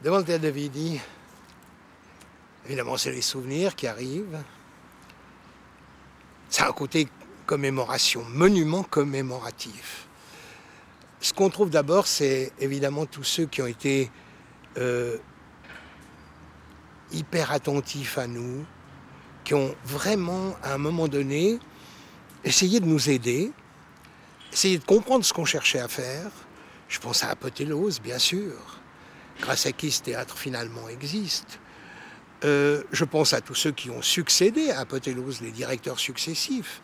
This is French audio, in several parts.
Devant le théâtre de Vidy, évidemment, c'est les souvenirs qui arrivent. Ça a un côté commémoration, monument commémoratif. Ce qu'on trouve d'abord, c'est évidemment tous ceux qui ont été hyper attentifs à nous, qui ont vraiment, à un moment donné, essayé de nous aider, essayé de comprendre ce qu'on cherchait à faire. Je pense à Apothéose, bien sûr, grâce à qui ce théâtre finalement existe. Je pense à tous ceux qui ont succédé à Apothéose, les directeurs successifs.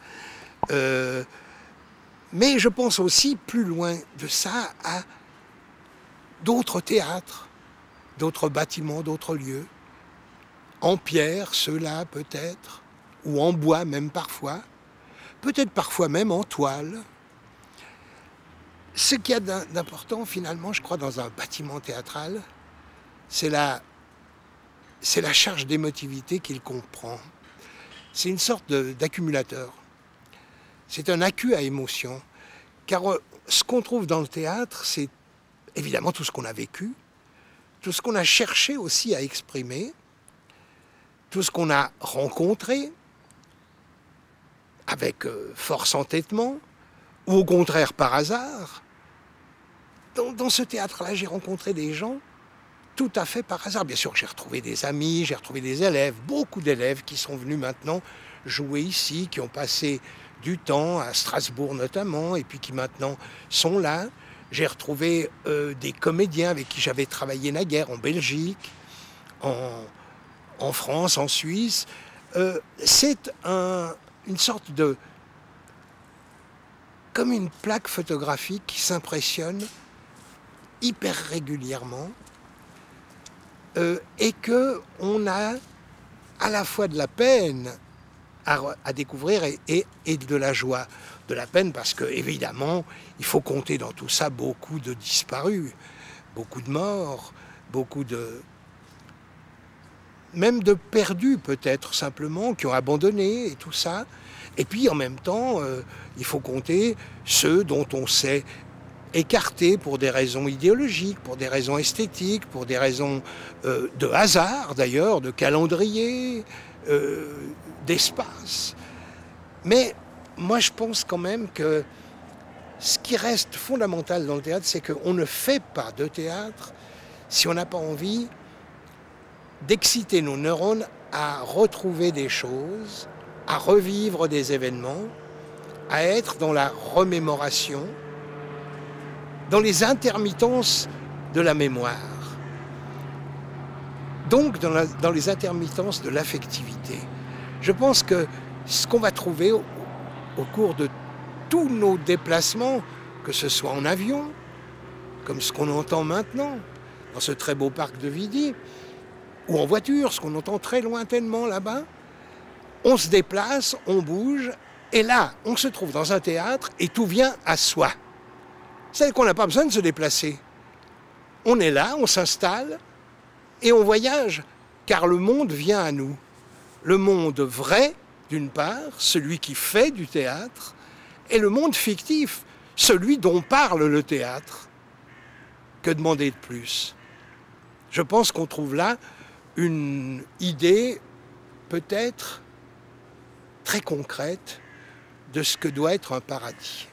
Mais je pense aussi, plus loin de ça, à d'autres théâtres, d'autres bâtiments, d'autres lieux. En pierre, ceux-là peut-être, ou en bois même parfois, peut-être parfois même en toile. Ce qu'il y a d'important finalement, je crois, dans un bâtiment théâtral, c'est la charge d'émotivité qu'il comprend. C'est une sorte d'accumulateur. C'est un accu à émotion. Car ce qu'on trouve dans le théâtre, c'est évidemment tout ce qu'on a vécu, tout ce qu'on a cherché aussi à exprimer, tout ce qu'on a rencontré avec force entêtement, ou au contraire par hasard. Dans ce théâtre-là, j'ai rencontré des gens tout à fait par hasard. Bien sûr, j'ai retrouvé des amis, j'ai retrouvé des élèves, beaucoup d'élèves qui sont venus maintenant jouer ici, qui ont passé du temps à Strasbourg notamment, et puis qui maintenant sont là. J'ai retrouvé des comédiens avec qui j'avais travaillé naguère en Belgique, en France, en Suisse. C'est une sorte de... comme une plaque photographique qui s'impressionne hyper régulièrement et qu'on a à la fois de la peine à découvrir et de la joie. De la peine parce que, évidemment, il faut compter dans tout ça beaucoup de disparus, beaucoup de morts, beaucoup de... même de perdus peut-être simplement, qui ont abandonné et tout ça. Et puis en même temps, il faut compter ceux dont on s'est écarté pour des raisons idéologiques, pour des raisons esthétiques, pour des raisons de hasard d'ailleurs, de calendrier, d'espace. Mais moi je pense quand même que ce qui reste fondamental dans le théâtre, c'est qu'on ne fait pas de théâtre si on n'a pas envie d'exciter nos neurones à retrouver des choses, à revivre des événements, à être dans la remémoration, dans les intermittences de la mémoire, donc dans les intermittences de l'affectivité. Je pense que ce qu'on va trouver au cours de tous nos déplacements, que ce soit en avion, comme ce qu'on entend maintenant, dans ce très beau parc de Vidy, ou en voiture, ce qu'on entend très lointainement là-bas, on se déplace, on bouge, et là, on se trouve dans un théâtre et tout vient à soi. C'est qu'on n'a pas besoin de se déplacer. On est là, on s'installe et on voyage, car le monde vient à nous. Le monde vrai, d'une part, celui qui fait du théâtre, et le monde fictif, celui dont parle le théâtre. Que demander de plus? Je pense qu'on trouve là une idée peut-être très concrète de ce que doit être un paradis.